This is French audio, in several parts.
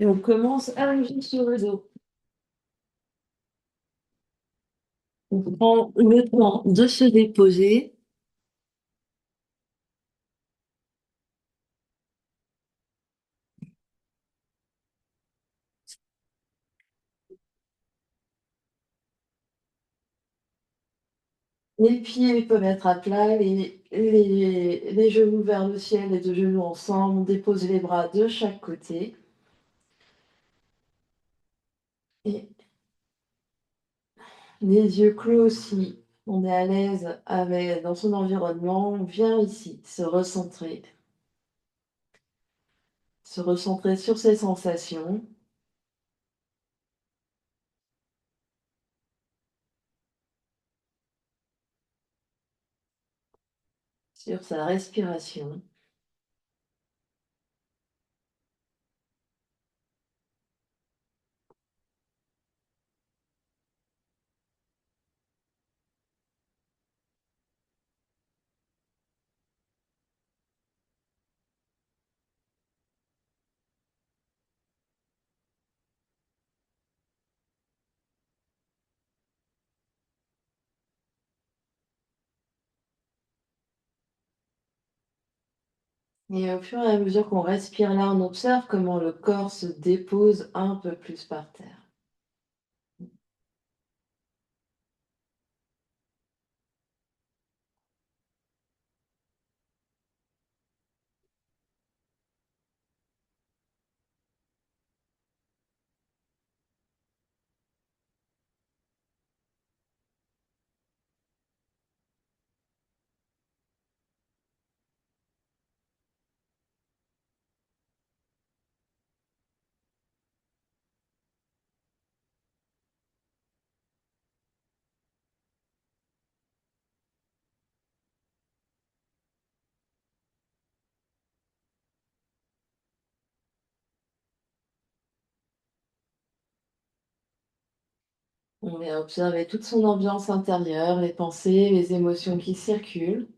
Et on commence allongé sur le dos. On prend le temps de se déposer. Les pieds peuvent être à plat, les genoux vers le ciel, les deux genoux ensemble. On dépose les bras de chaque côté. Et les yeux clos si on est à l'aise avec, dans son environnement. On vient ici se recentrer sur ses sensations, sur sa respiration. Et au fur et à mesure qu'on respire là, on observe comment le corps se dépose un peu plus par terre. On va observer toute son ambiance intérieure, les pensées, les émotions qui circulent.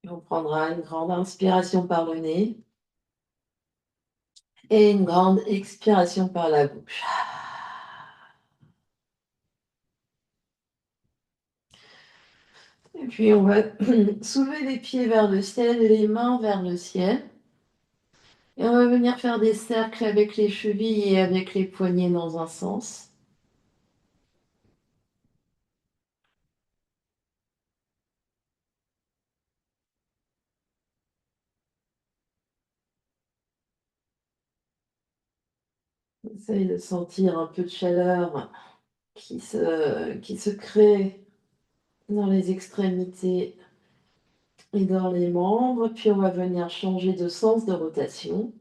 Et on prendra une grande inspiration par le nez et une grande expiration par la bouche. Et puis on va soulever les pieds vers le ciel, les mains vers le ciel. Et on va venir faire des cercles avec les chevilles et avec les poignets dans un sens. Essaye de sentir un peu de chaleur qui se crée dans les extrémités et dans les membres. Puis on va venir changer de sens de rotation.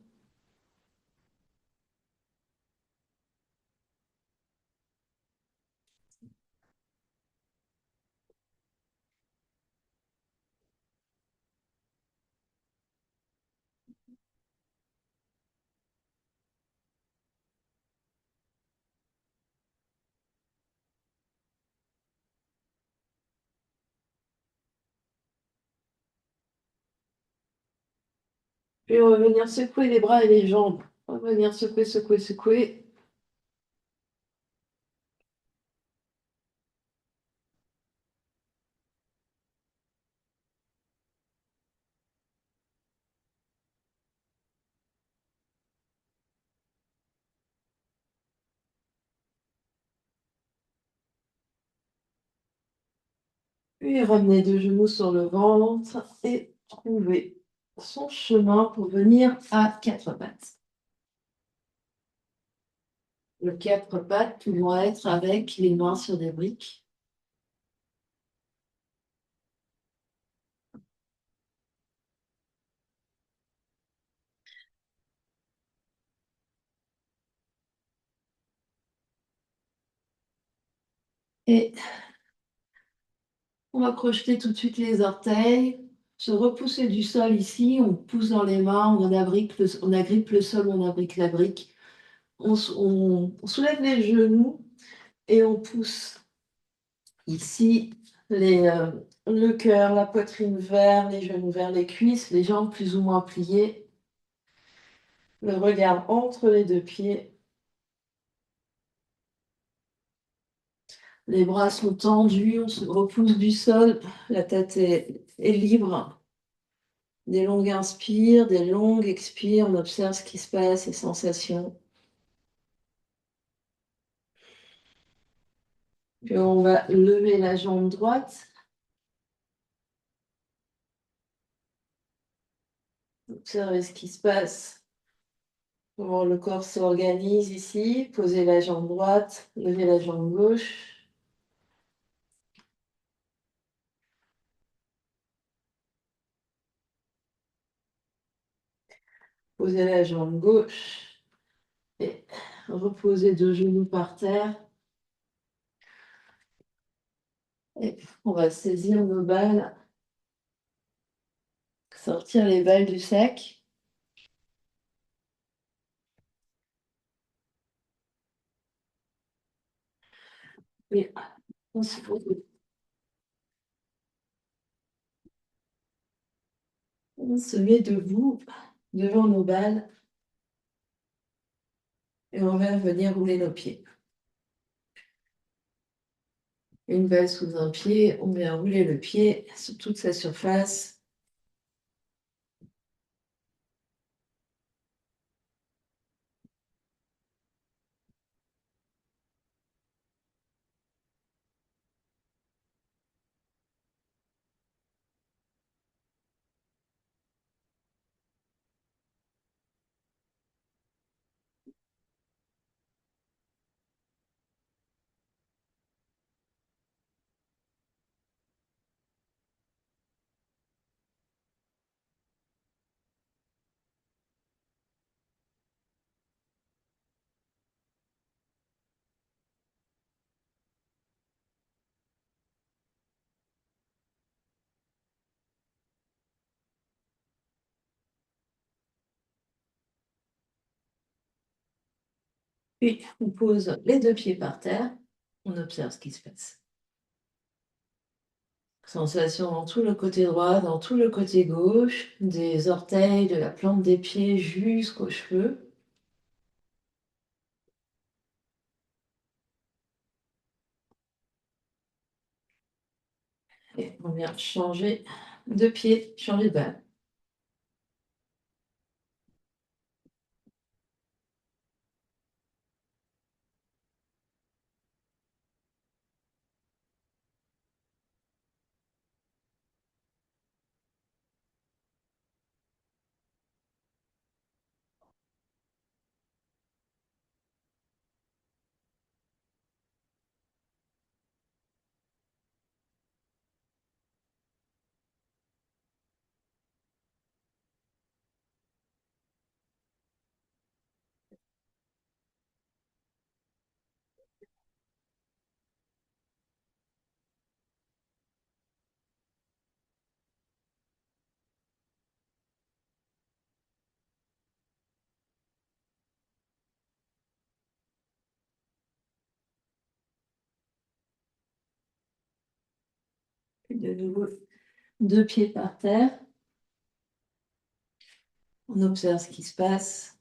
Puis on va venir secouer les bras et les jambes. On va venir secouer, secouer, secouer. Puis ramener deux genoux sur le ventre et trouver son chemin pour venir à quatre pattes. Le quatre pattes pouvant être avec les mains sur des briques. Et on va crocheter tout de suite les orteils, se repousser du sol ici, on pousse dans les mains, on agrippe le sol, on abrique la brique. On soulève les genoux et on pousse ici le cœur, la poitrine vers les genoux, vers les cuisses, les jambes plus ou moins pliées, le regard entre les deux pieds. Les bras sont tendus, on se repousse du sol, la tête est libre. Des longues inspires, des longues expires, on observe ce qui se passe, les sensations. Puis on va lever la jambe droite. Observez ce qui se passe, comment le corps s'organise ici. Posez la jambe droite, levez la jambe gauche. Posez la jambe gauche et reposez deux genoux par terre. Et on va saisir nos balles, sortir les balles du sac. Et on se, on se met debout devant nos balles et on va venir rouler nos pieds. Une balle sous un pied, on vient rouler le pied sur toute sa surface. Puis on pose les deux pieds par terre, on observe ce qui se passe. Sensation dans tout le côté droit, dans tout le côté gauche, des orteils, de la plante des pieds jusqu'aux cheveux. Et on vient changer de pied, changer de balle. Puis de nouveau, deux pieds par terre. On observe ce qui se passe.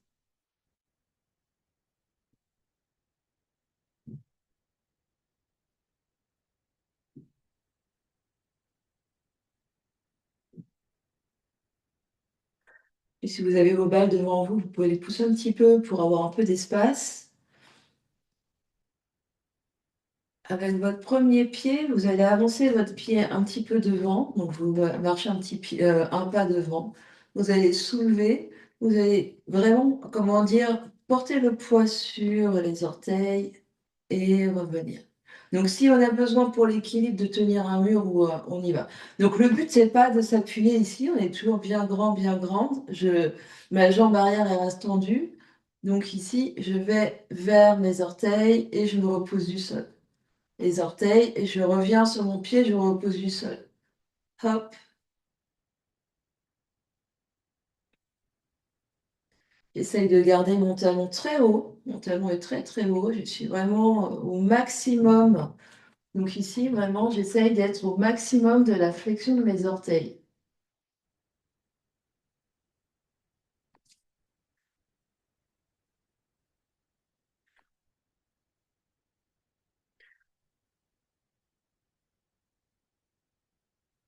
Et si vous avez vos balles devant vous, vous pouvez les pousser un petit peu pour avoir un peu d'espace. Avec votre premier pied, vous allez avancer votre pied un petit peu devant, donc vous marchez un pas devant. Vous allez soulever, vous allez vraiment, comment dire, porter le poids sur les orteils et revenir. Donc si on a besoin pour l'équilibre de tenir un mur, on y va. Donc le but, c'est pas de s'appuyer ici, on est toujours bien grand, bien grande. Ma jambe arrière, elle reste tendue. Donc ici, je vais vers mes orteils et je me repousse du sol. les orteils, et je reviens sur mon pied, je repose du sol. Hop. J'essaye de garder mon talon très haut. Mon talon est très très haut. Je suis vraiment au maximum. Donc ici, vraiment, j'essaye d'être au maximum de la flexion de mes orteils.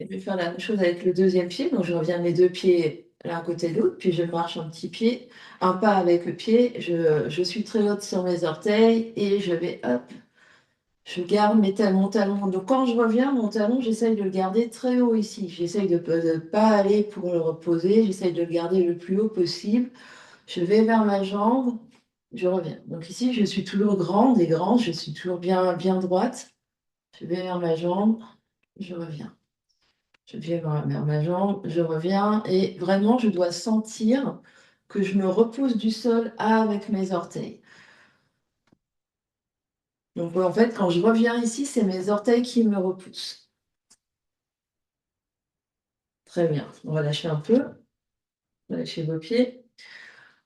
Et je vais faire la même chose avec le deuxième pied. Donc je reviens mes deux pieds l'un à côté de l'autre, puis je marche un petit pied, un pas avec le pied. Je suis très haute sur mes orteils et je vais, hop, je garde mon talon. Donc quand je reviens, mon talon, j'essaye de le garder très haut ici. J'essaye de ne pas aller pour le reposer. J'essaye de le garder le plus haut possible. Je vais vers ma jambe, je reviens. Donc ici, je suis toujours grande et grande. Je suis toujours bien, bien droite. Je vais vers ma jambe, je reviens. Je vais vers ma jambe, je reviens. Et vraiment, je dois sentir que je me repousse du sol avec mes orteils. Donc en fait, quand je reviens ici, c'est mes orteils qui me repoussent. Très bien. On va lâcher un peu. On va lâcher vos pieds.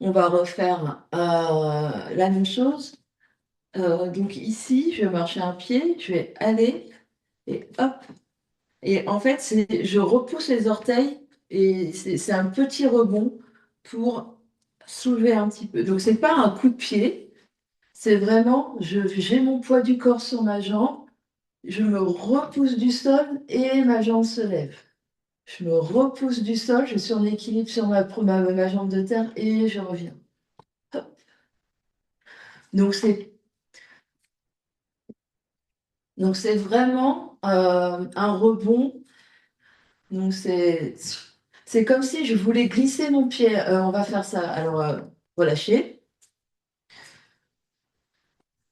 On va refaire la même chose. Donc ici, je vais marcher un pied, je vais aller et hop. Et en fait, je repousse les orteils et c'est un petit rebond pour soulever un petit peu. Donc c'est pas un coup de pied, c'est vraiment, j'ai mon poids du corps sur ma jambe, je me repousse du sol et ma jambe se lève. Je me repousse du sol, je suis en équilibre sur ma jambe de terre et je reviens. Hop. Donc c'est vraiment un rebond. Donc c'est comme si je voulais glisser mon pied. On va faire ça. Alors relâchez.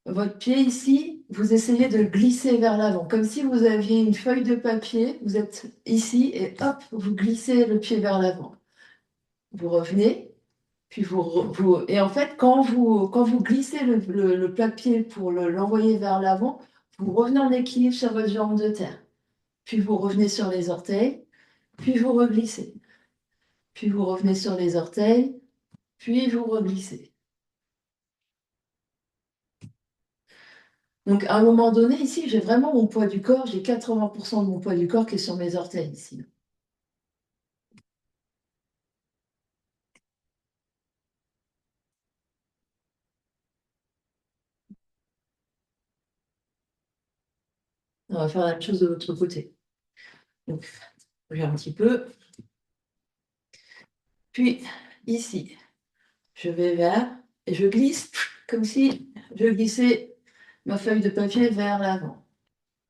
Votre pied ici, vous essayez de le glisser vers l'avant, comme si vous aviez une feuille de papier. Vous êtes ici et hop, vous glissez le pied vers l'avant. Vous revenez. Puis et en fait, quand vous glissez le papier pour l'envoyer vers l'avant, vous revenez en équilibre sur votre jambe de terre. Puis vous revenez sur les orteils, puis vous reglissez. Puis vous revenez sur les orteils, puis vous reglissez. Donc à un moment donné, ici, j'ai vraiment mon poids du corps, j'ai 80% de mon poids du corps qui est sur mes orteils ici. On va faire la même chose de l'autre côté. Donc, j'ai un petit peu. Puis ici, je vais vers et je glisse comme si je glissais ma feuille de papier vers l'avant.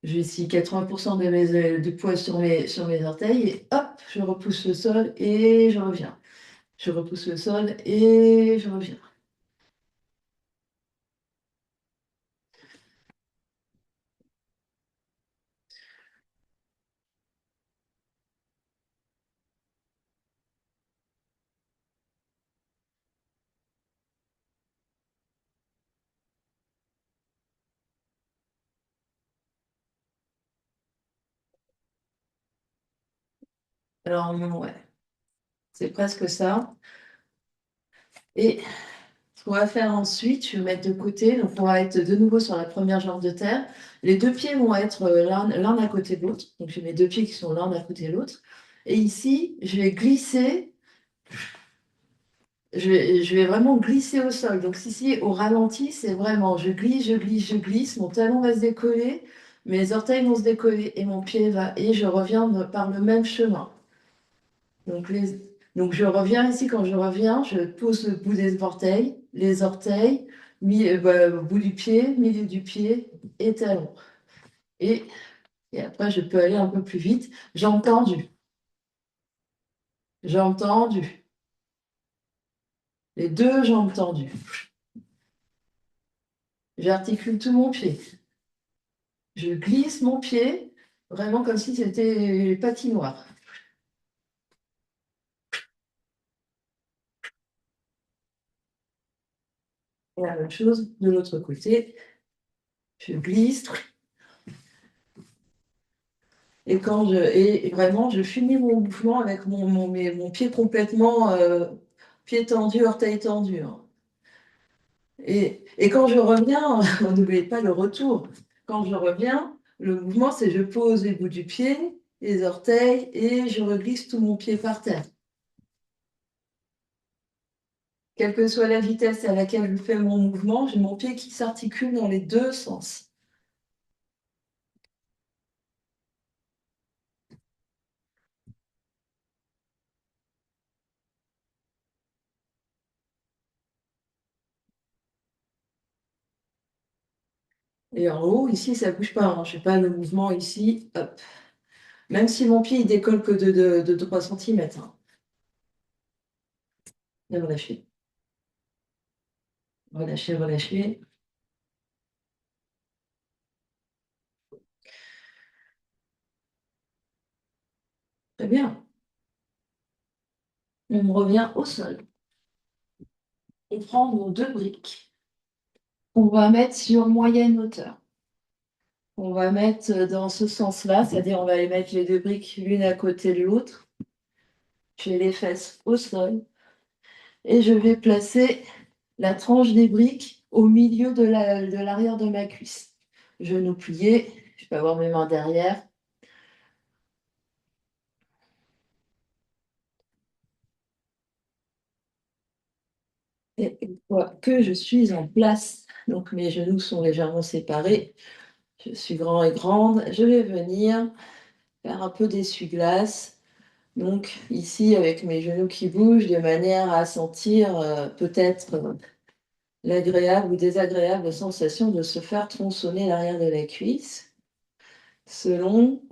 J'ai ici 80% du poids sur mes orteils et hop, je repousse le sol et je reviens. Je repousse le sol et je reviens. Alors, ouais, c'est presque ça. Et ce qu'on va faire ensuite, je vais mettre de côté. Donc, on va être de nouveau sur la première jambe de terre. Les deux pieds vont être l'un à côté de l'autre. Donc, j'ai mes deux pieds qui sont l'un à côté de l'autre. Et ici, je vais glisser. Je vais vraiment glisser au sol. Donc, ici, au ralenti, c'est vraiment je glisse, je glisse, je glisse. Mon talon va se décoller. Mes orteils vont se décoller et mon pied va. Et je reviens par le même chemin. Donc, je reviens ici, quand je reviens, je pose le bout des orteils, les orteils, bout du pied, milieu du pied et talon. Et, et après, je peux aller un peu plus vite. Jambes tendues, jambes tendues, les deux jambes tendues. J'articule tout mon pied. Je glisse mon pied, vraiment comme si c'était patinoire. Et la même chose de l'autre côté. Je glisse. Et vraiment, je finis mon mouvement avec mon pied complètement pied tendu, orteil tendu, hein. Et quand je reviens, n'oubliez pas le retour. Quand je reviens, le mouvement, c'est je pose les bouts du pied, les orteils, et je reglisse tout mon pied par terre. Quelle que soit la vitesse à laquelle je fais mon mouvement, j'ai mon pied qui s'articule dans les deux sens. Et en haut, ici, ça ne bouge pas, hein. Je ne fais pas le mouvement ici, hop. Même si mon pied il décolle que de 3 cm. Hein. Et relâchez. Relâchez, relâchez. Très bien. On revient au sol. On prend nos deux briques. On va mettre sur moyenne hauteur. On va mettre dans ce sens-là, c'est-à-dire on va les mettre les deux briques l'une à côté de l'autre. J'ai les fesses au sol. Et je vais placer la tranche des briques au milieu de l'arrière de ma cuisse. Genou plié, je peux avoir mes mains derrière. Et une fois que je suis en place, donc mes genoux sont légèrement séparés, je suis grand et grande, je vais venir faire un peu d'essuie-glace. Donc ici, avec mes genoux qui bougent, de manière à sentir peut-être l'agréable ou désagréable sensation de se faire tronçonner l'arrière de la cuisse, selon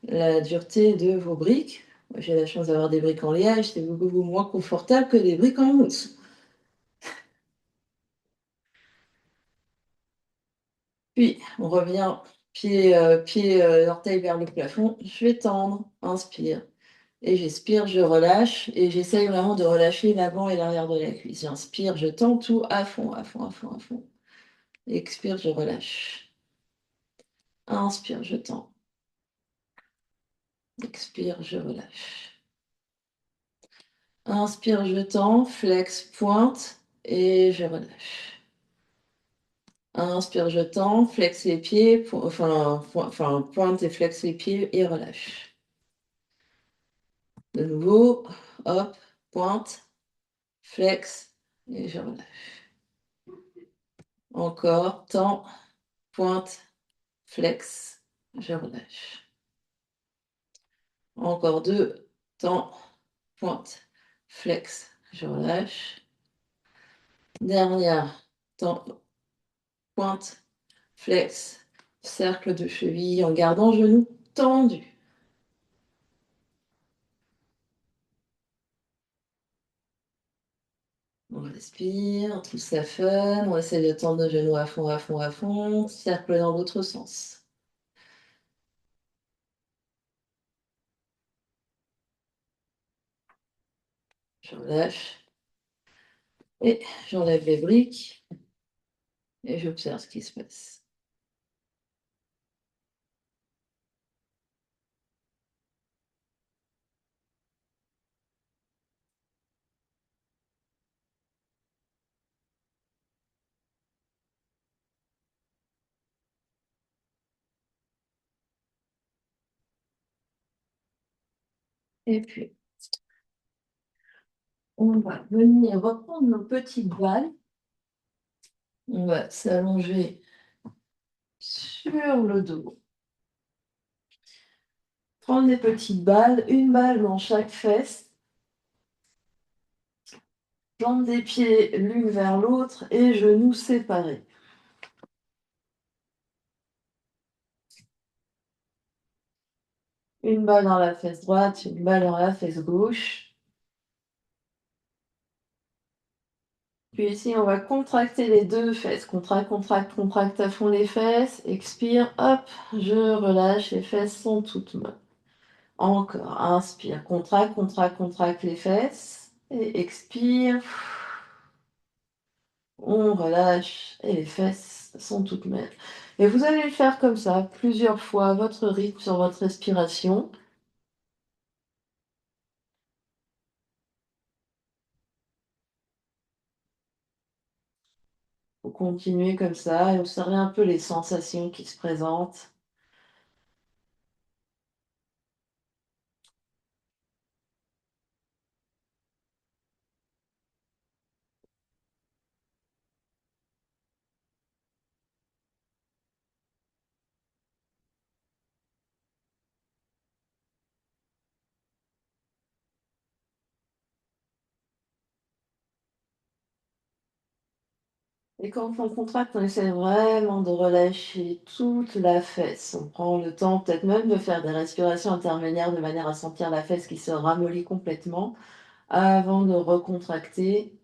la dureté de vos briques. Moi, j'ai la chance d'avoir des briques en liège, c'est beaucoup moins confortable que des briques en mousse. Puis, on revient orteil vers le plafond. Je vais tendre, inspire. Et j'expire, je relâche. Et j'essaye vraiment de relâcher l'avant et l'arrière de la cuisse. J'inspire, je tends tout à fond, à fond, à fond, à fond. Expire, je relâche. Inspire, je tends. Expire, je relâche. Inspire, je tends, flex, pointe et je relâche. Inspire, je tends, flex les pieds, pointe et flex les pieds et relâche. De nouveau, hop, pointe, flex et je relâche. Encore, tends, pointe, flex, je relâche. Encore deux, tends, pointe, flex, je relâche. Dernière, tends, pointe, flex, cercle de cheville en gardant genou tendu. On respire, tout ça fun, on essaie de tendre nos genoux à fond, à fond, à fond, cercle dans l'autre sens. Je relâche et j'enlève les briques et j'observe ce qui se passe. Et puis, on va venir reprendre nos petites balles. On va s'allonger sur le dos. Prendre des petites balles, une balle dans chaque fesse. Plante des pieds l'une vers l'autre et genoux séparés. Une balle dans la fesse droite, une balle dans la fesse gauche. Puis ici, on va contracter les deux fesses. Contracte, contracte, contracte à fond les fesses. Expire, hop, je relâche, les fesses sont toutes molles. Encore, inspire, contracte, contracte, contracte les fesses. Et expire. On relâche et les fesses sont toutes molles. Et vous allez le faire comme ça, plusieurs fois à votre rythme, sur votre respiration. Vous continuez comme ça et observez un peu les sensations qui se présentent. Et quand on contracte, on essaie vraiment de relâcher toute la fesse. On prend le temps peut-être même de faire des respirations intermédiaires de manière à sentir la fesse qui se ramollit complètement avant de recontracter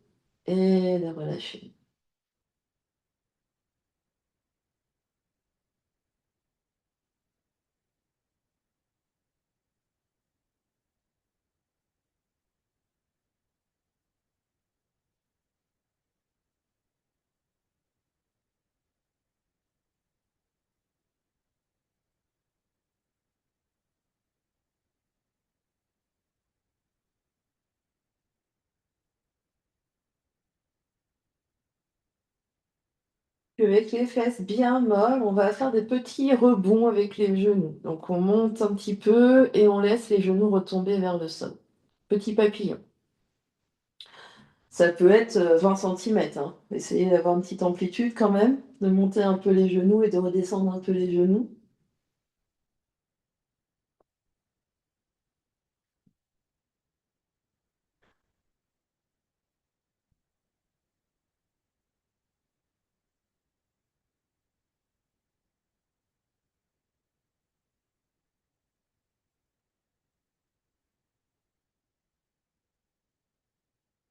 et de relâcher. Puis avec les fesses bien molles, on va faire des petits rebonds avec les genoux. Donc on monte un petit peu et on laisse les genoux retomber vers le sol. Petit papillon. Ça peut être 20 centimètres, hein. Essayez d'avoir une petite amplitude quand même, de monter un peu les genoux et de redescendre un peu les genoux.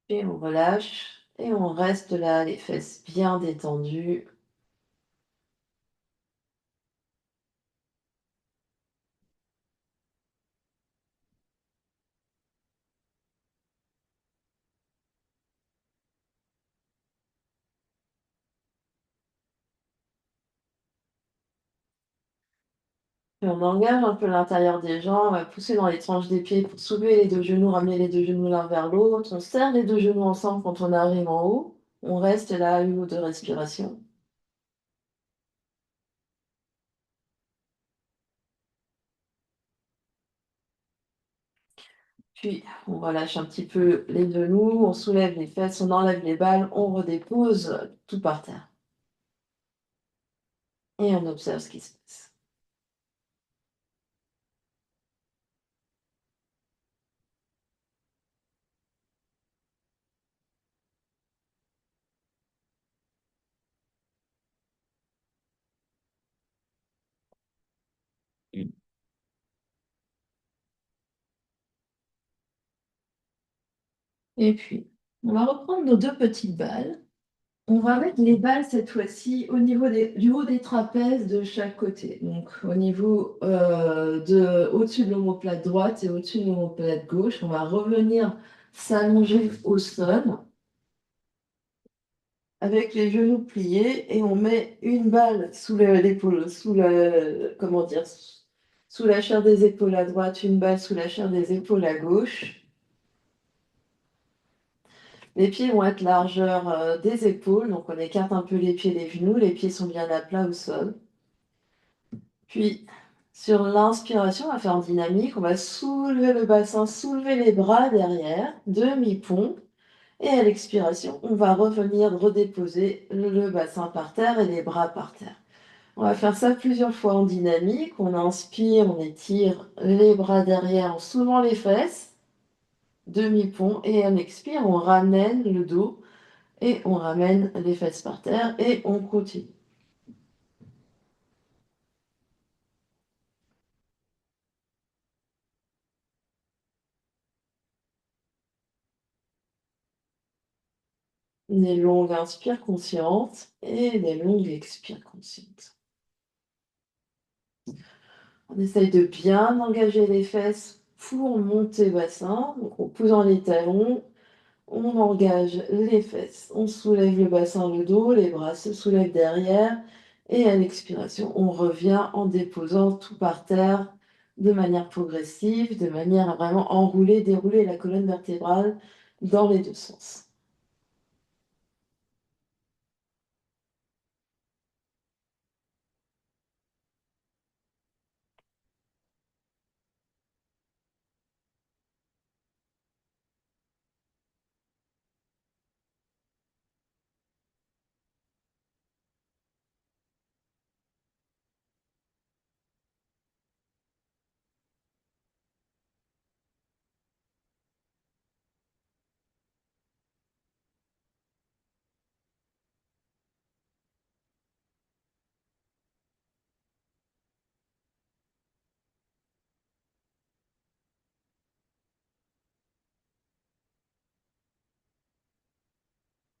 Et on relâche et on reste là, les fesses bien détendues. Et on engage un peu l'intérieur des jambes, on va pousser dans les tranches des pieds pour soulever les 2 genoux, ramener les 2 genoux l'un vers l'autre. On serre les 2 genoux ensemble quand on arrive en haut. On reste là 1 ou 2 respirations. Puis on relâche un petit peu les genoux, on soulève les fesses, on enlève les balles, on redépose tout par terre et on observe ce qui se passe. Et puis, on va reprendre nos 2 petites balles. On va mettre les balles cette fois-ci au niveau du haut des trapèzes de chaque côté. Donc au niveau au-dessus de l'omoplate droite et au-dessus de l'omoplate gauche. On va revenir s'allonger au sol avec les genoux pliés et on met une balle sous l'épaule, comment dire, sous la chair des épaules à droite, une balle sous la chair des épaules à gauche. Les pieds vont être largeur des épaules, donc on écarte un peu les pieds, les genoux, les pieds sont bien à plat au sol. Puis, sur l'inspiration, on va faire en dynamique, on va soulever le bassin, soulever les bras derrière, demi-pont. Et à l'expiration, on va revenir redéposer le bassin par terre et les bras par terre. On va faire ça plusieurs fois en dynamique. On inspire, on étire les bras derrière en soulevant les fesses, demi-pont. Et on expire, on ramène le dos et on ramène les fesses par terre et on continue. Des longues inspires conscientes et des longues expires conscientes. On essaye de bien engager les fesses pour monter le bassin. Donc en posant les talons, on engage les fesses, on soulève le bassin, le dos, les bras se soulèvent derrière Et à l'expiration, on revient en déposant tout par terre de manière progressive, de manière à vraiment enrouler, dérouler la colonne vertébrale dans les deux sens.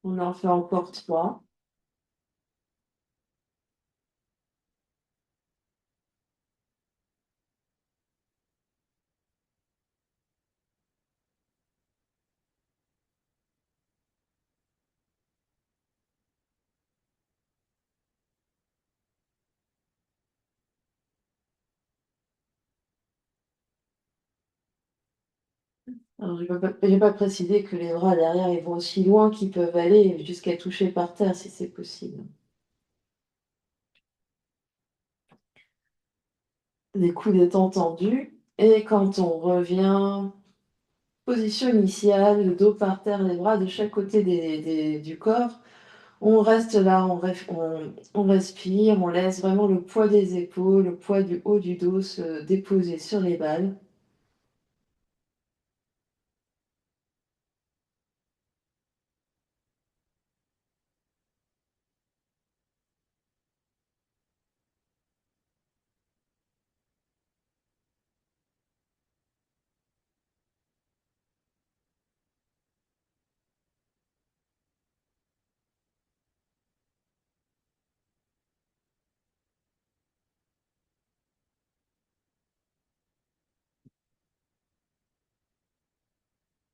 On en fait encore 3. Alors, j'ai pas précisé que les bras derrière, ils vont aussi loin qu'ils peuvent aller jusqu'à toucher par terre si c'est possible. Les coudes étant tendus. Et quand on revient, position initiale, le dos par terre, les bras de chaque côté du corps. On reste là, on respire, on laisse vraiment le poids des épaules, le poids du haut du dos se déposer sur les balles.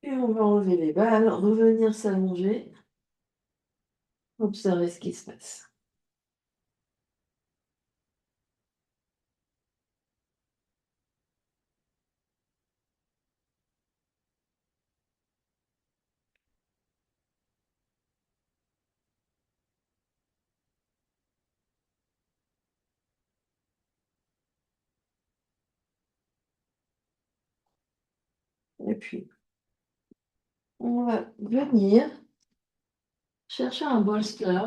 Et on va enlever les balles, revenir s'allonger, observer ce qui se passe. Et puis, on va venir chercher un bolster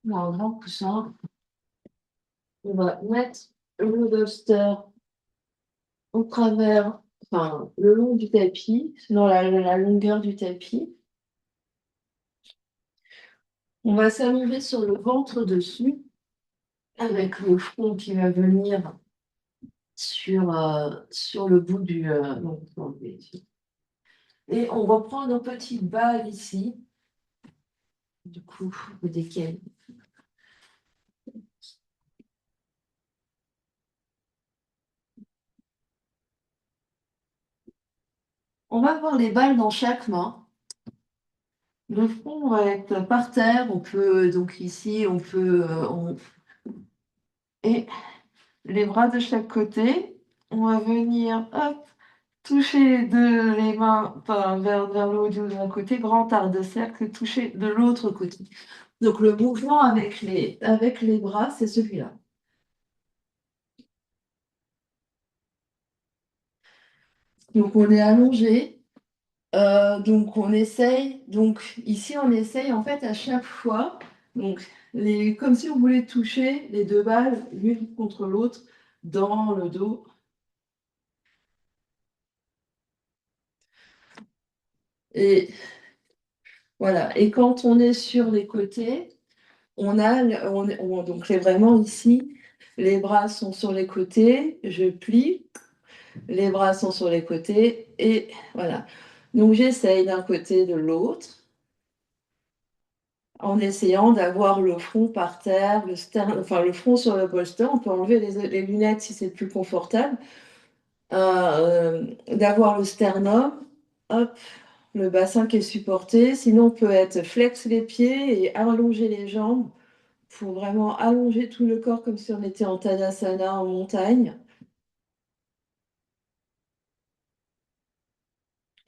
ou un grand coussin. On va mettre le bolster au travers, enfin, le long du tapis, dans la longueur du tapis. On va s'allonger sur le ventre dessus, avec le front qui va venir sur le bout du. Non, non, et on reprend nos petites balles ici, du coup, desquelles. On va avoir les balles dans chaque main. Le front va être par terre. On peut, donc ici, on peut. Et les bras de chaque côté. On va venir, hop, toucher les mains enfin, vers le haut d'un côté, grand arc de cercle, toucher de l'autre côté. Donc le mouvement avec les bras, c'est celui-là. Donc on est allongé. Donc on essaye, donc ici on essaye en fait à chaque fois, donc comme si on voulait toucher les deux balles l'une contre l'autre dans le dos. Et voilà. Et quand on est sur les côtés, donc c'est vraiment ici, les bras sont sur les côtés, je plie, les bras sont sur les côtés et voilà. Donc j'essaye d'un côté de l'autre. En essayant d'avoir le front par terre, enfin le front sur le bolster, on peut enlever les lunettes si c'est plus confortable, d'avoir le sternum, hop, le bassin qui est supporté, sinon on peut être flex les pieds et allonger les jambes Faut vraiment allonger tout le corps comme si on était en Tadasana en montagne.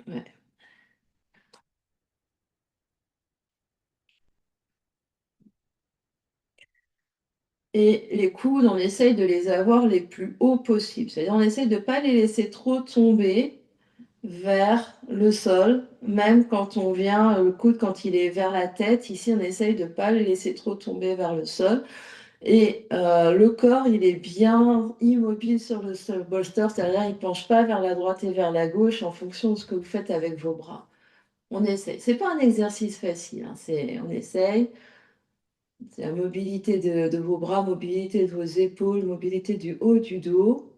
Ouais. Et les coudes, on essaye de les avoir les plus hauts possible. C'est-à-dire, on essaye de pas les laisser trop tomber vers le sol, même quand on vient, le coude quand il est vers la tête. Ici, on essaye de pas les laisser trop tomber vers le sol et le corps, il est bien immobile sur le sol bolster, c'est-à-dire il penche pas vers la droite et vers la gauche en fonction de ce que vous faites avec vos bras. On essaye. C'est pas un exercice facile, hein, on essaye. C'est la mobilité de vos bras, mobilité de vos épaules, mobilité du haut du dos.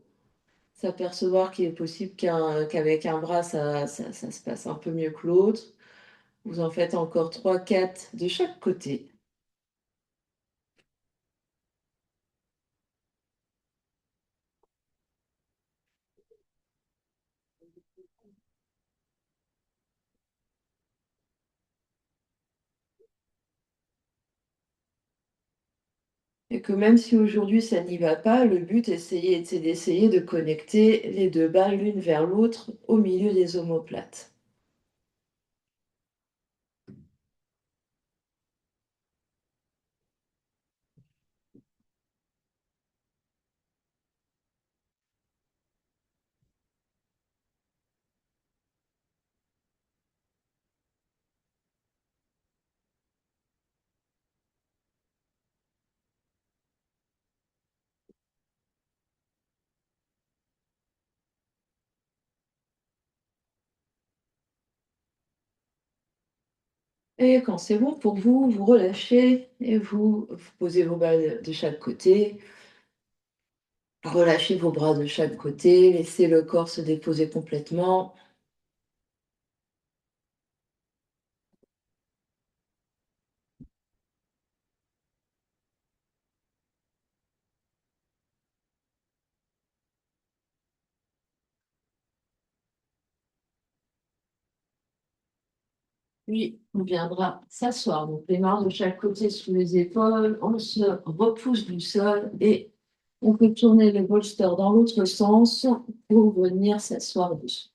S'apercevoir qu'il est possible qu'avec un bras, ça se passe un peu mieux que l'autre. Vous en faites encore trois, quatre de chaque côté. Et que même si aujourd'hui ça n'y va pas, le but c'est d'essayer de connecter les deux balles l'une vers l'autre au milieu des omoplates. Et quand c'est bon pour vous, vous relâchez et vous posez vos balles de chaque côté. Relâchez vos bras de chaque côté, laissez le corps se déposer complètement. Puis on viendra s'asseoir. Donc les mains de chaque côté sous les épaules, on se repousse du sol et on peut tourner le bolster dans l'autre sens pour venir s'asseoir dessus.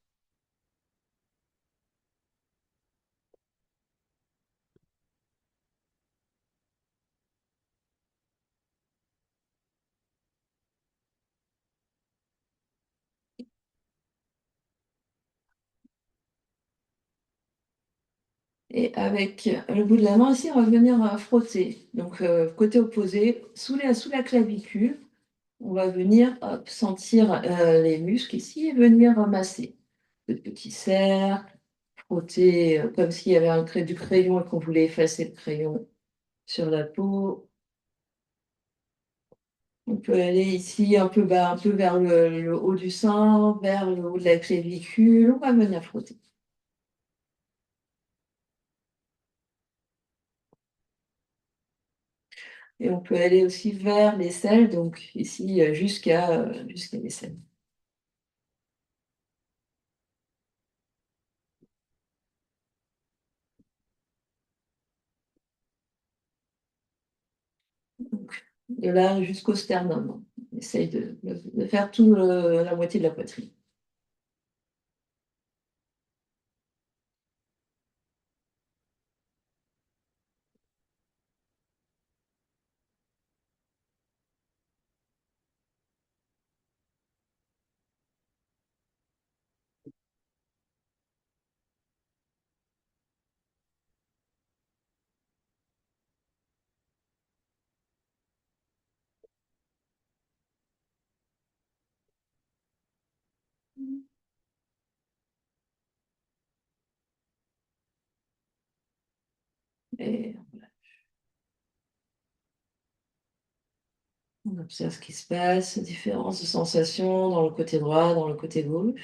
Et avec le bout de la main aussi, on va venir frotter. Donc côté opposé, sous la clavicule, on va venir hop, sentir les muscles ici et venir masser. Le petit cercle, frotter comme s'il y avait du crayon et qu'on voulait effacer le crayon sur la peau. On peut aller ici un peu bas, un peu vers le haut du sein, vers le haut de la clavicule. On va venir frotter. Et on peut aller aussi vers l'aisselle, donc ici jusqu'à l'aisselle. Donc, de là jusqu'au sternum. On essaye de faire tout la moitié de la poitrine. Et on observe ce qui se passe, différence de sensations dans le côté droit, dans le côté gauche.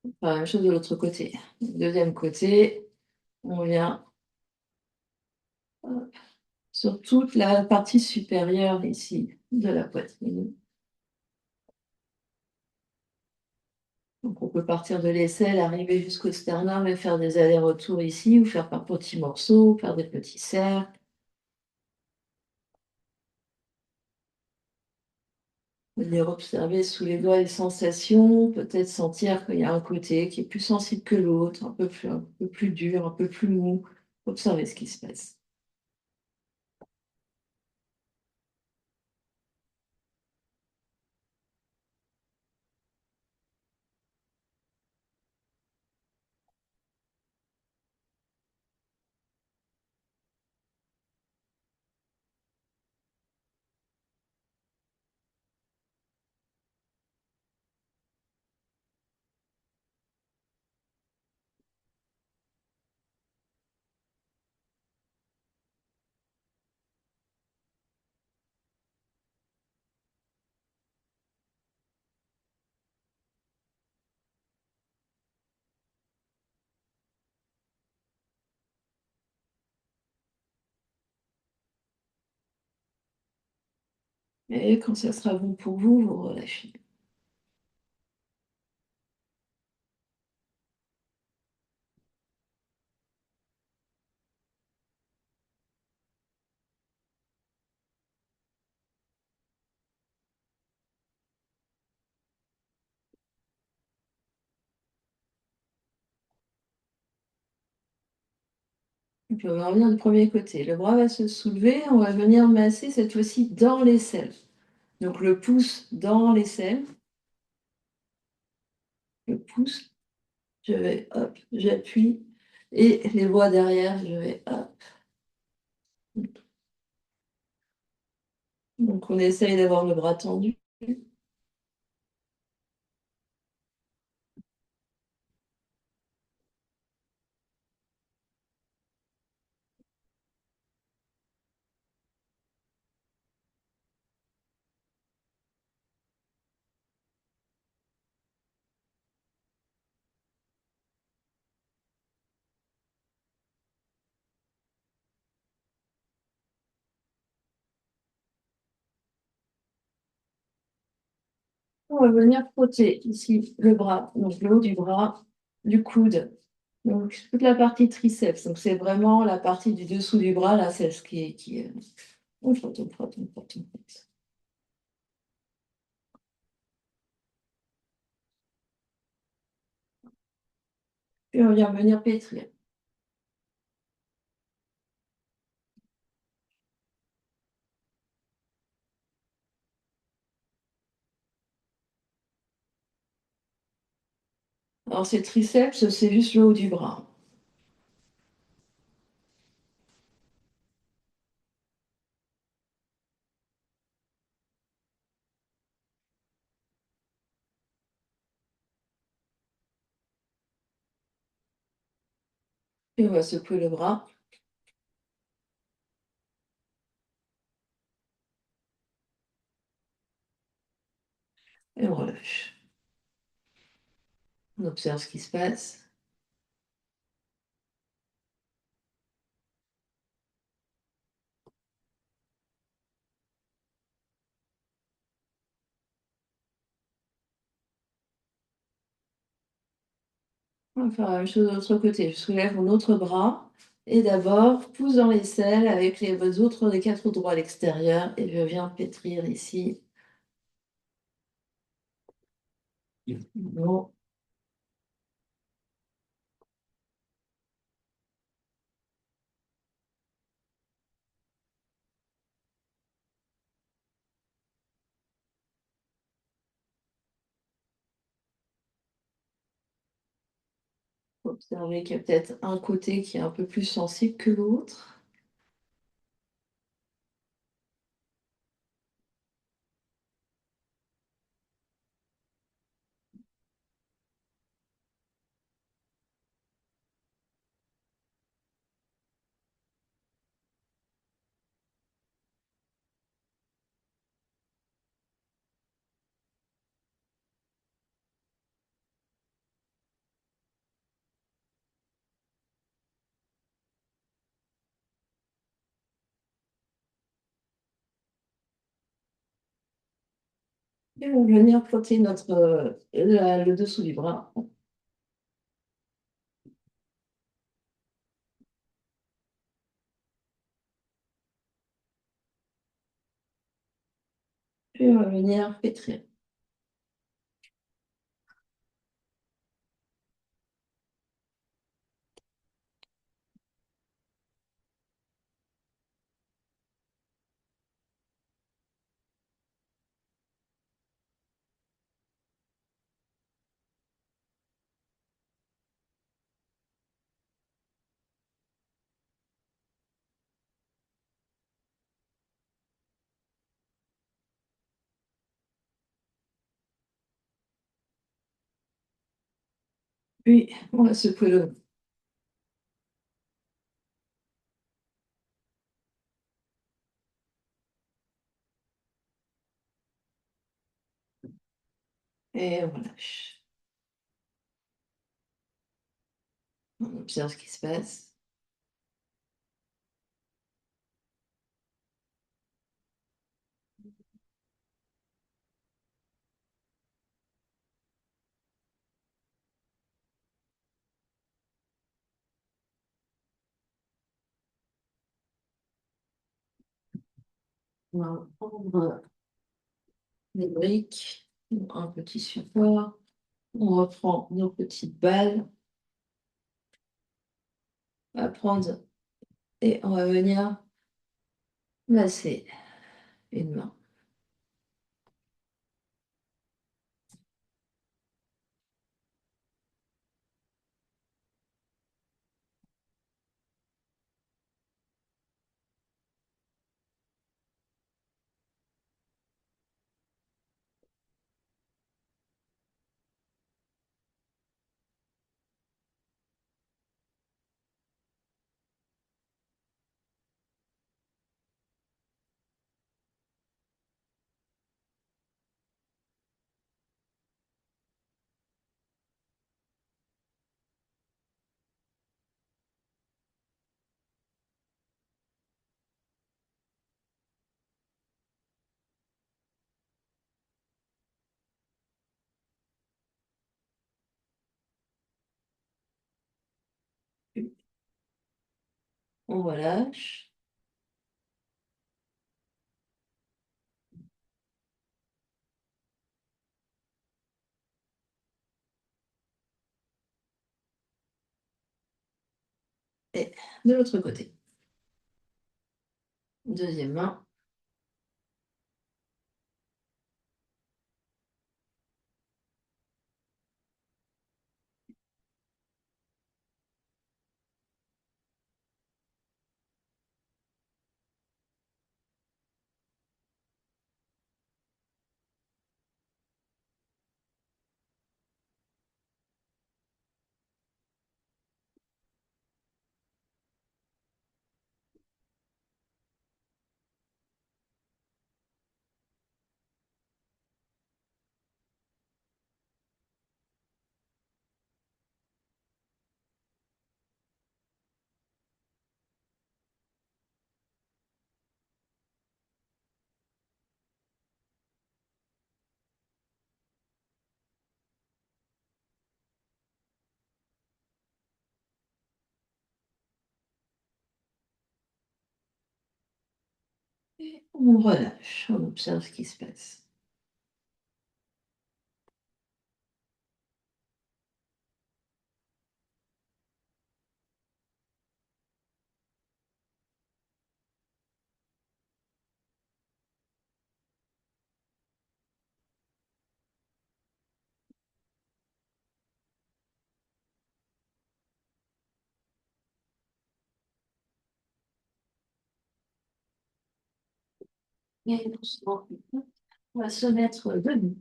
Enfin, la même chose de l'autre côté. Deuxième côté, on vient. Hop. sur toute la partie supérieure ici de la poitrine. Donc on peut partir de l'aisselle, arriver jusqu'au sternum et faire des allers-retours ici, ou faire par petits morceaux, faire des petits cercles. Venir observer sous les doigts les sensations, peut-être sentir qu'il y a un côté qui est plus sensible que l'autre, un peu plus dur, un peu plus mou. Observer ce qui se passe. Et quand ça sera bon pour vous, vous relâchez. On peut revenir du premier côté. Le bras va se soulever, on va venir masser cette fois-ci dans l'aisselle. Donc le pouce dans l'aisselle, le pouce, je vais hop, j'appuie, et les doigts derrière, je vais hop. Donc on essaye d'avoir le bras tendu. On va venir frotter ici le bras, donc le haut du bras, du coude, donc toute la partie triceps. Donc c'est vraiment la partie du dessous du bras, là, c'est ce qui est. On frotte, on frotte, on frotte, on frotte. Et on vient venir pétrir. Alors ces triceps, c'est juste le haut du bras. Et on va secouer le bras et on relâche. On observe ce qui se passe. On va faire la même chose de l'autre côté. Je soulève mon autre bras et d'abord pouce dans l'aisselle avec les quatre doigts à l'extérieur et je viens pétrir ici. Bon, observez qu'il y a peut-être un côté qui est un peu plus sensible que l'autre. Et on va venir frotter le dessous du bras. Puis on va venir pétrir. Puis on va secouer le et on relâche. On observe ce qui se passe. On va prendre des briques, un petit support. On reprend nos petites balles à prendre et on va venir masser une main. On relâche. Et de l'autre côté. Deuxième main. Et on relâche. On observe ce qui se passe. Et doucement, on va se mettre debout.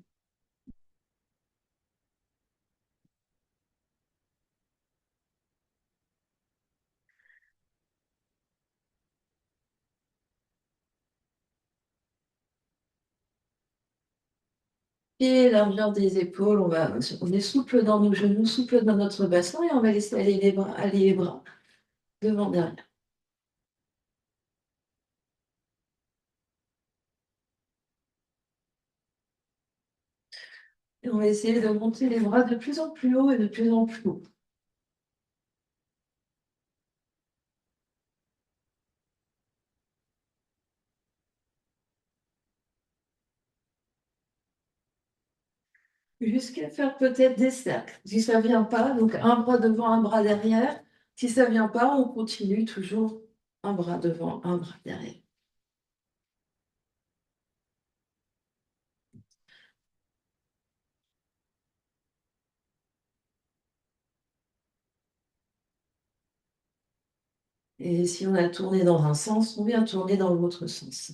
Et largeur des épaules, on est souple dans nos genoux, souple dans notre bassin et on va laisser aller les bras devant derrière. Et on va essayer de monter les bras de plus en plus haut et de plus en plus haut. Jusqu'à faire peut-être des cercles. Si ça vient pas, donc un bras devant, un bras derrière. Si ça vient pas, on continue toujours un bras devant, un bras derrière. Et si on a tourné dans un sens, on vient tourner dans l'autre sens.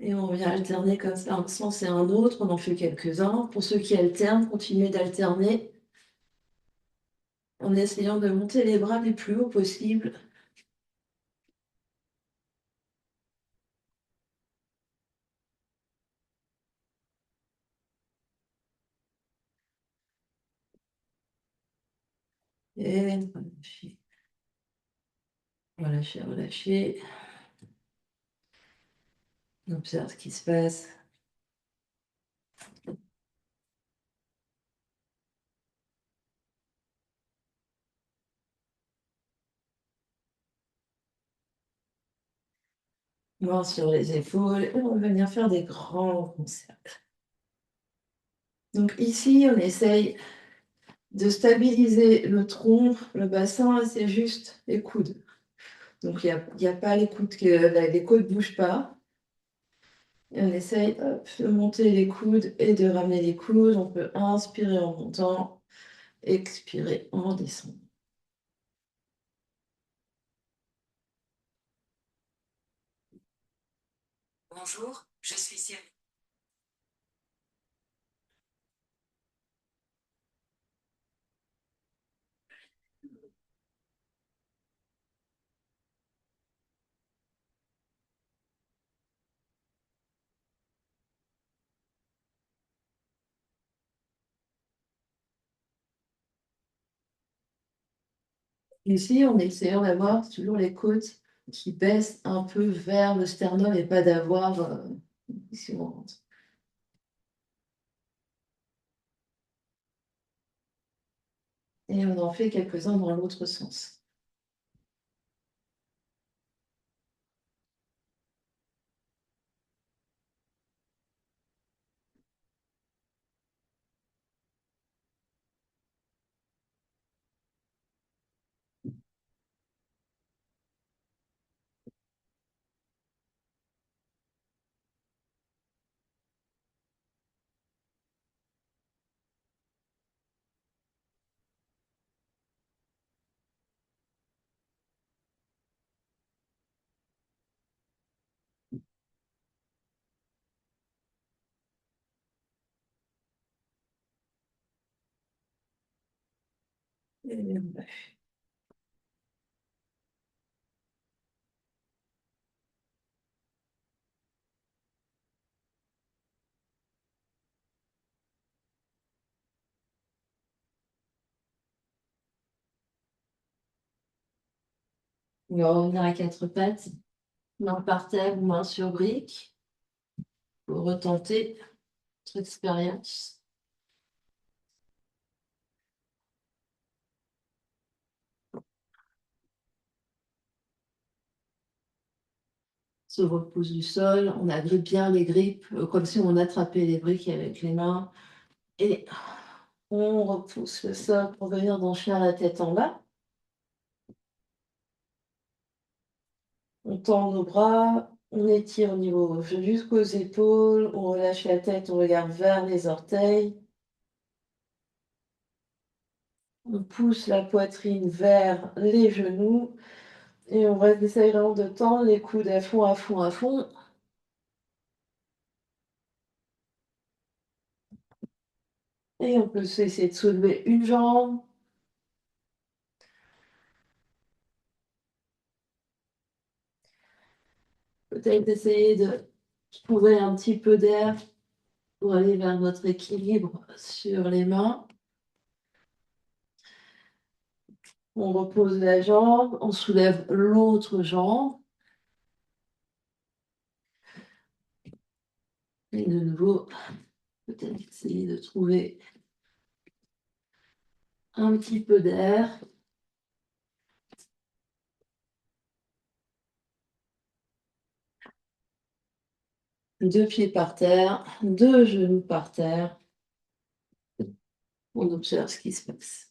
Et on vient alterner comme ça un sens et un autre. On en fait quelques-uns. Pour ceux qui alternent, continuez d'alterner en essayant de monter les bras les plus haut possible. Et relâcher, relâcher, relâcher. On observe ce qui se passe. Main sur les épaules. Et on va venir faire des grands cercles. Donc ici, on essaye de stabiliser le tronc, le bassin, c'est juste les coudes. Donc il y a pas les coudes, les coudes ne bougent pas. Et on essaye hop, de monter les coudes et de ramener les coudes. On peut inspirer en montant, expirer en descendant. Bonjour, je suis Cyril. Ici, on essaie d'avoir toujours les côtes qui baissent un peu vers le sternum et pas d'avoir ici on rentre. Et on en fait quelques-uns dans l'autre sens. On va revenir à quatre pattes, main par terre ou main sur brique, pour retenter notre expérience. Se repousse du sol, on agrippe bien les grippes, comme si on attrapait les briques avec les mains. Et on repousse le sol pour venir dans chien la tête en bas. On tend nos bras, on étire au niveau jusqu'aux épaules, on relâche la tête, on regarde vers les orteils. On pousse la poitrine vers les genoux et on va essayer vraiment de tendre les coudes à fond, à fond, à fond. Et on peut essayer de soulever une jambe. Peut-être essayer de trouver un petit peu d'air pour aller vers notre équilibre sur les mains. On repose la jambe, on soulève l'autre jambe. Et de nouveau, peut-être essayer de trouver un petit peu d'air. 2 pieds par terre, 2 genoux par terre. On observe ce qui se passe.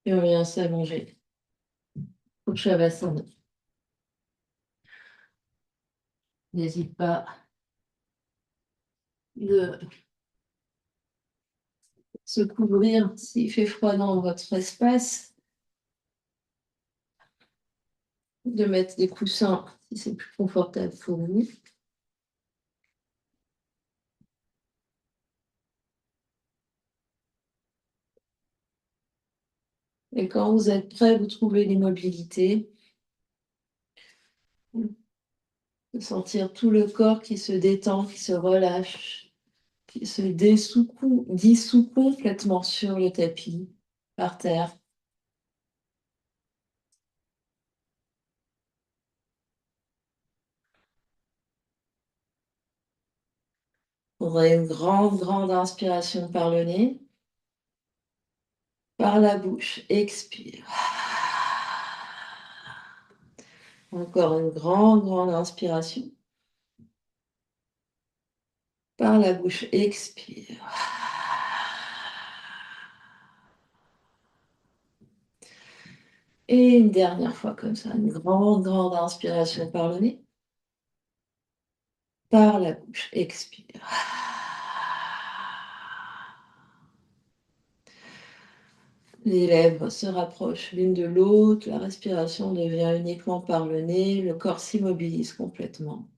Et on vient s'allonger au Shavasana. N'hésite pas de se couvrir s'il fait froid dans votre espace, de mettre des coussins si c'est plus confortable pour vous. Et quand vous êtes prêt, vous trouvez l'immobilité. De sentir tout le corps qui se détend, qui se relâche, qui se dissout complètement sur le tapis, par terre. Vous aurez une grande, grande inspiration par le nez. Par la bouche, expire. Encore une grande, grande inspiration. Par la bouche, expire. Et une dernière fois comme ça, une grande, grande inspiration par le nez. Par la bouche, expire. Les lèvres se rapprochent l'une de l'autre, la respiration devient uniquement par le nez, le corps s'immobilise complètement.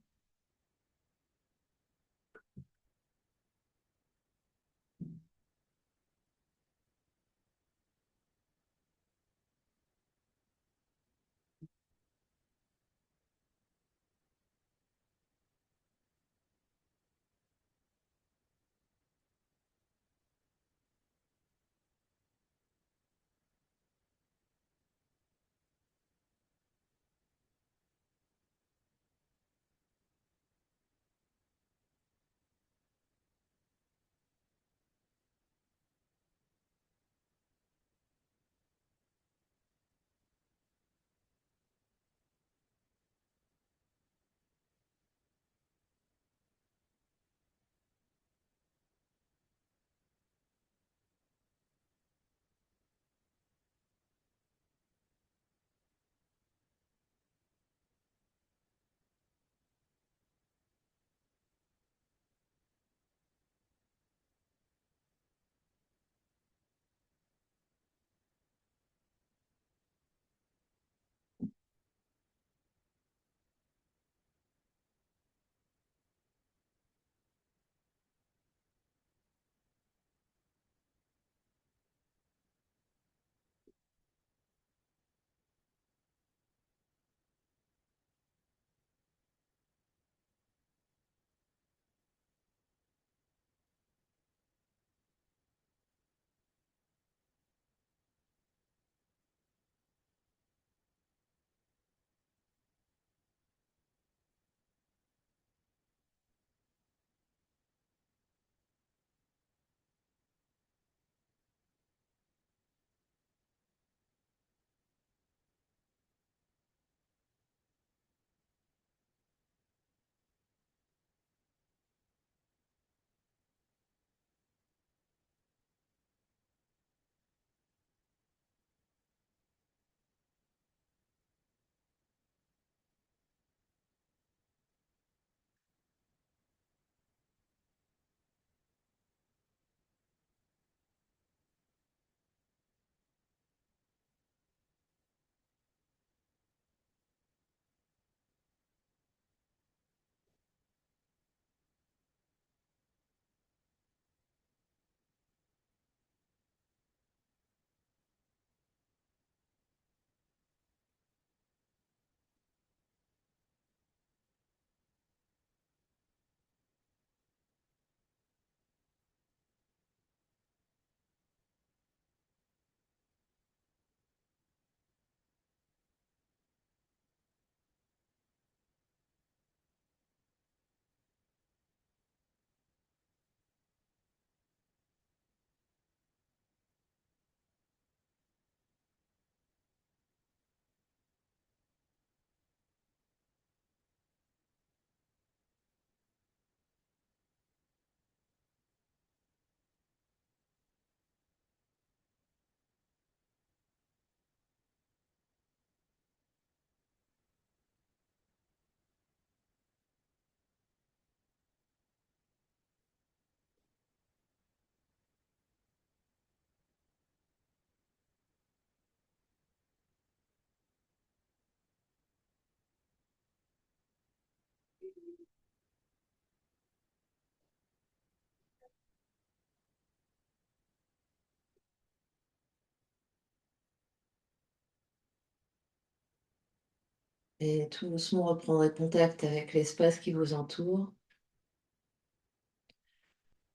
Et tout doucement reprendrez contact avec l'espace qui vous entoure.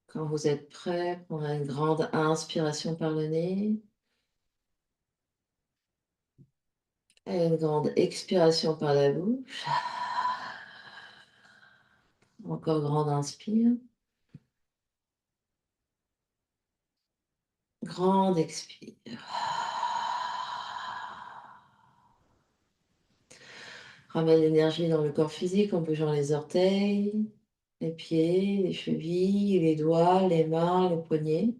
Quand vous êtes prêt, prendrez une grande inspiration par le nez et une grande expiration par la bouche. Encore grande inspire. Grande expire. Ramène l'énergie dans le corps physique en bougeant les orteils, les pieds, les chevilles, les doigts, les mains, les poignets,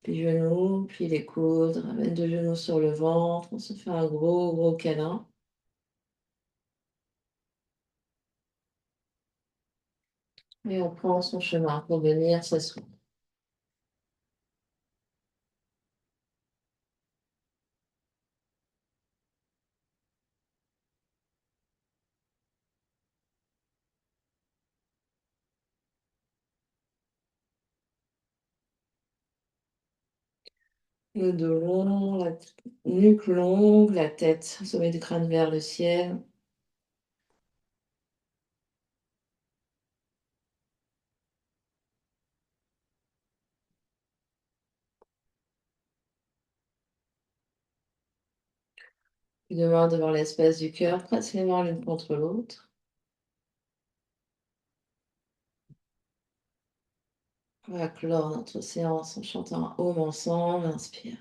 puis genoux, puis les coudes. Ramène deux genoux sur le ventre. On se fait un gros, gros câlin. Et on prend son chemin pour venir s'asseoir. Le dos long, la nuque longue, la tête, sommet du crâne vers le ciel. Puis deux mains devant l'espace du cœur, presse les mains l'une contre l'autre. On va clore notre séance en chantant un home ensemble. Inspire.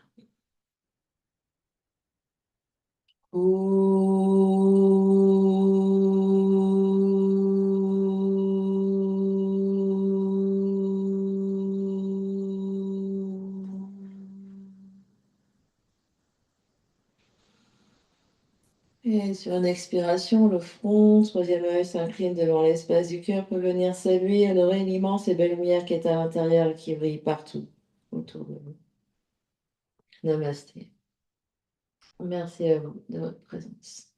Et sur une expiration, le front, troisième œil s'incline devant l'espace du cœur pour venir saluer, honorer l'immense et belle lumière qui est à l'intérieur et qui brille partout autour de vous. Namasté. Merci à vous de votre présence.